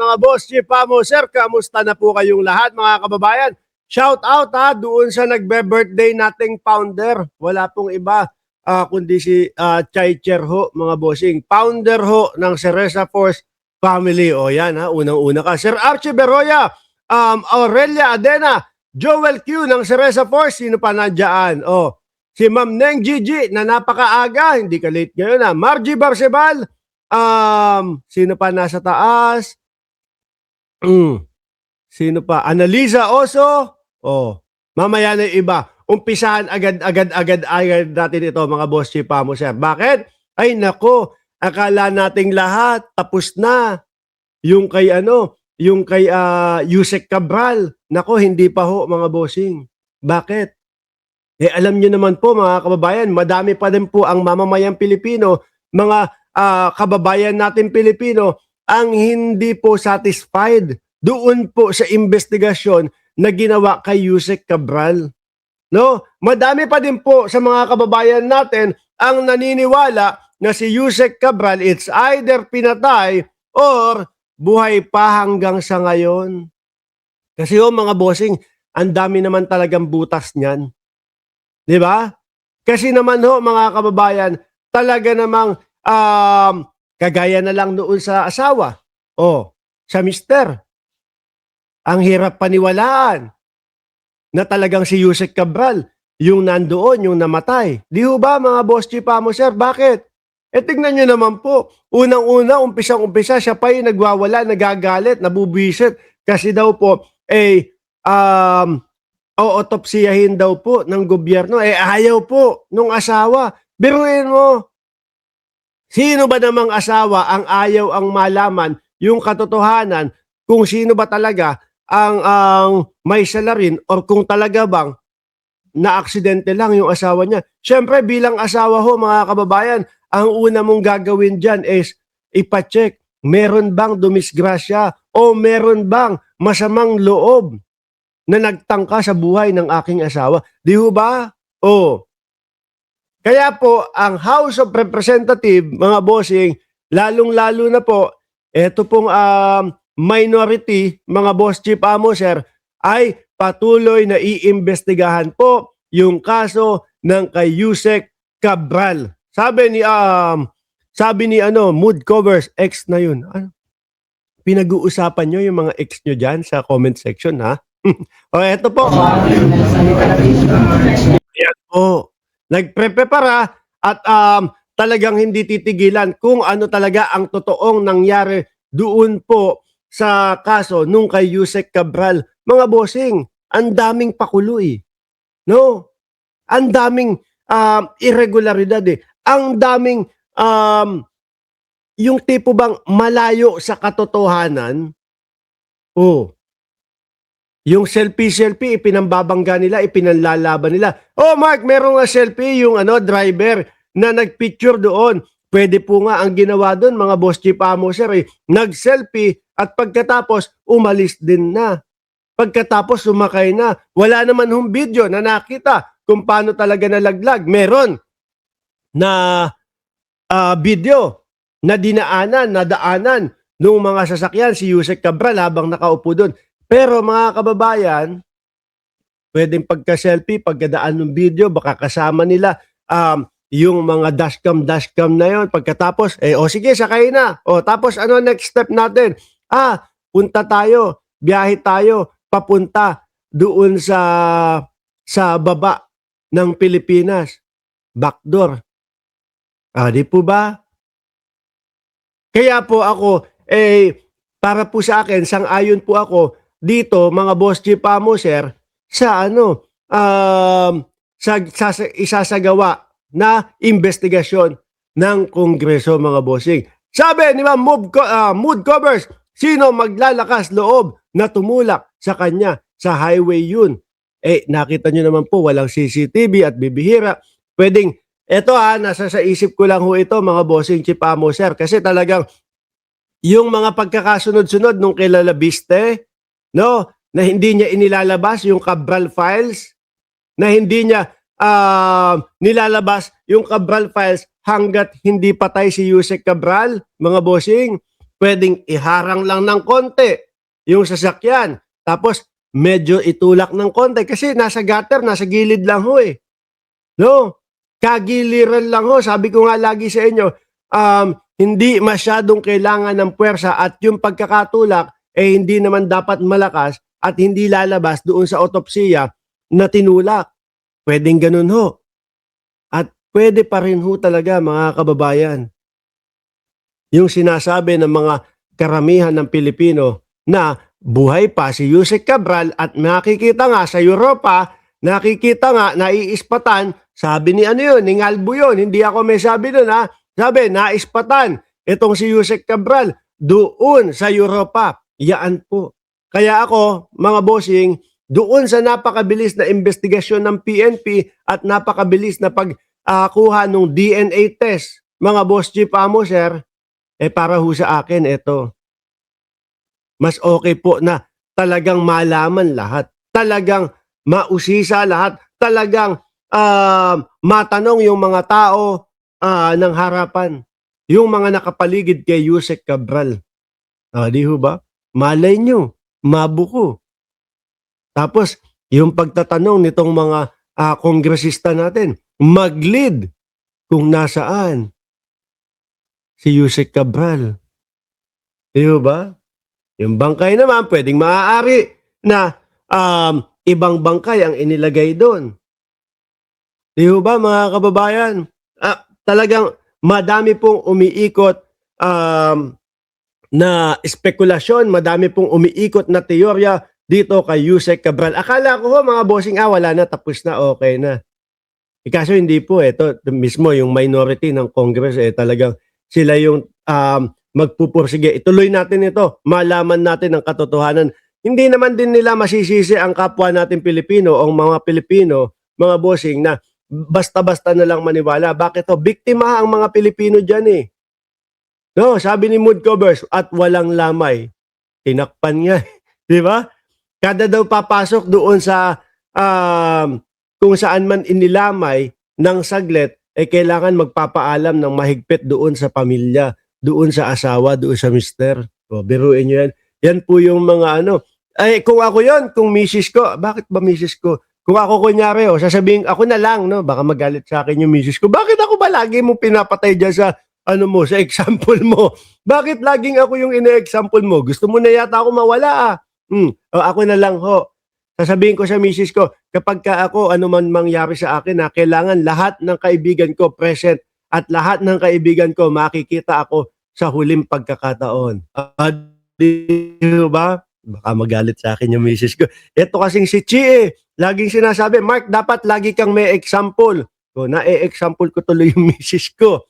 Mga boss, Chief Amo, sir, kamusta na po kayong lahat mga kababayan? Shout out doon sa nagbe-birthday nating founder. Wala pong iba kundi si Chai Cher ho, mga bossing. Founder ho ng Cereza Force Family. O yan unang-una ka. Sir Archie Beroya, Aurelia Adena, Joel Q ng Cereza Force. Sino pa nandiyan? Si Ma'am Neng Gigi na napakaaga. Hindi ka late ngayon Margie Barcebal. Sino pa nasa taas? Sino pa? Annalisa Oso. Mamaya na yung iba. Umpisahan agad natin ito mga boss Chief Amo sir. Bakit? Ay nako, akala nating lahat tapos na. Yung kay Yusek Cabral. Nako, hindi pa ho mga bossing. Bakit? Alam nyo naman po mga kababayan, madami pa din po ang mamamayang Pilipino, mga kababayan natin Pilipino ang hindi po satisfied doon po sa investigasyon na ginawa kay Yusek Cabral. No? Madami pa din po sa mga kababayan natin ang naniniwala na si Yusek Cabral it's either pinatay or buhay pa hanggang sa ngayon. Kasi mga bossing, ang dami naman talagang butas niyan. 'Di ba? Kasi naman mga kababayan, talaga namang kagaya na lang noon sa asawa. Sa mister. Ang hirap paniwalaan na talagang si Yusek Cabral, yung nandoon, yung namatay. Di ho ba mga boss Chief Amo sir? Bakit? Tignan nyo naman po. Unang-una, umpisang-umpisa, siya pa yung nagwawala, nagagalit, nabubwisit. Kasi daw po, o-otopsiyahin daw po ng gobyerno. Ayaw po nung asawa. Biruin mo. Sino ba namang asawa ang ayaw ang malaman yung katotohanan kung sino ba talaga ang may salarin or kung talaga bang na-aksidente lang yung asawa niya. Siyempre bilang asawa ho mga kababayan, ang una mong gagawin dyan is ipacheck, meron bang dumisgrasya o meron bang masamang loob na nagtangka sa buhay ng aking asawa. Di ho ba? Kaya po, ang House of Representatives, mga bossing, lalong-lalo na po, eto pong minority, mga boss Chief Amo sir, ay patuloy na iimbestigahan po yung kaso ng kay Yusek Cabral. Sabi ni Mood Covers, ex na yun. Pinag-uusapan nyo yung mga ex nyo dyan sa comment section eto po. Ayan po. Nagpre-prepara at talagang hindi titigilan kung ano talaga ang totoong nangyari doon po sa kaso nung kay Yusek Cabral. Mga bossing, ang daming pakulo No? Ang daming irregularidad Ang daming yung tipo bang malayo sa katotohanan. Yung selfie, ipinambabangga nila, ipinanlalaban nila. Mark, merong selfie yung driver na nagpicture doon. Pwede po nga ang ginawa doon, mga boss Chief Amo sir, nag-selfie at pagkatapos umalis din na. Pagkatapos sumakay na. Wala naman hong video na nakita kung paano talaga nalaglag. Meron na video na nadaanan ng mga sasakyan si Yusek Cabral habang nakaupo doon. Pero mga kababayan, pwedeng pagka-selfie, pagkadaan ng video, baka kasama nila yung mga dashcam na yon. Pagkatapos, sige, sakay na. Tapos ano next step natin? Punta tayo, biyahe tayo, papunta doon sa baba ng Pilipinas. Backdoor. Di po ba? Kaya po ako, para po sa akin, sang-ayon po ako dito, mga boss Chief Amo sir, sa isasagawa na investigasyon ng Kongreso, mga bossing. Sabi ni Ma'am Mood Covers, sino maglalakas loob na tumulak sa kanya sa highway yun? Nakita nyo naman po, walang CCTV at bibihira. Pwedeng, nasa sa isip ko lang ho ito, mga bossing Chief Amo sir, kasi talagang yung mga pagkakasunod-sunod nung kay Lalabiste, na hindi niya inilalabas yung Cabral files, na hindi niya nilalabas yung Cabral files hanggat hindi patay si Yusek Cabral, mga bossing. pwedeng iharang lang ng konti yung sasakyan. Tapos medyo itulak ng konti kasi nasa gutter, nasa gilid lang ho eh. No? Kagiliran lang ho. Sabi ko nga lagi sa inyo, hindi masyadong kailangan ng puwersa at yung pagkakatulak eh hindi naman dapat malakas at hindi lalabas doon sa otopsiya na tinulak. Pwedeng ganun ho. At pwede pa rin ho talaga mga kababayan. Yung sinasabi ng mga karamihan ng Pilipino na buhay pa si Yusek Cabral at nakikita nga sa Europa, nakikita nga naiispatan, sabi ni ano yun, ni Ngalbo yun, hindi ako may sabi doon ha, sabi naispatan itong si Yusek Cabral doon sa Europa. Yaan po. Kaya ako, mga bossing, doon sa napakabilis na investigasyon ng PNP at napakabilis na pagkuha ng DNA test, mga boss chief amo sir, para ho sa akin ito, mas okay po na talagang malaman lahat, talagang mausisa lahat, talagang matanong yung mga tao ng harapan, yung mga nakapaligid kay Yusek Cabral. Di ho ba? Malay nyo, mabuko. Tapos, yung pagtatanong nitong mga kongresista natin, mag-lead kung nasaan si Yusek Cabral. Di ba? Yung bangkay naman, pwedeng maaari na ibang bangkay ang inilagay doon. Di ba mga kababayan? Talagang madami pong umiikot na espekulasyon, madami pong umiikot na teorya dito kay Yusek Cabral. Akala ko mga bossing, wala na, tapos na, okay na. Kaso hindi po, ito mismo yung minority ng Congress, talagang sila yung magpupursige. Ituloy natin ito. Malaman natin ang katotohanan. Hindi naman din nila masisisi ang kapwa natin Pilipino o mga Pilipino, mga bossing, na basta-basta na lang maniwala. Bakit to? Biktima ang mga Pilipino dyan eh. No, sabi ni Mood Covers, at walang lamay. Tinakpan niya. Di ba? Kada daw papasok doon sa kung saan man inilamay ng saglit, kailangan magpapaalam ng mahigpit doon sa pamilya, doon sa asawa, doon sa mister. O, biruin nyo yan. Yan po yung mga ano. Kung ako yon, kung misis ko, bakit ba misis ko? Kung ako kunyari, sasabihin, ako na lang, no? Baka magalit sa akin yung misis ko. Bakit ako ba lagi mo pinapatay dyan sa, sa example mo? Bakit laging ako yung ine-example mo? Gusto mo na yata ako mawala ako na lang ho. Sasabihin ko sa misis ko, kapag ako man mangyari sa akin, kailangan lahat ng kaibigan ko present at lahat ng kaibigan ko makikita ako sa huling pagkakataon. Di ba? Baka magalit sa akin yung misis ko. Ito kasing si Chi laging sinasabi, Mark, dapat lagi kang may example. Na-example ko tuloy yung misis ko.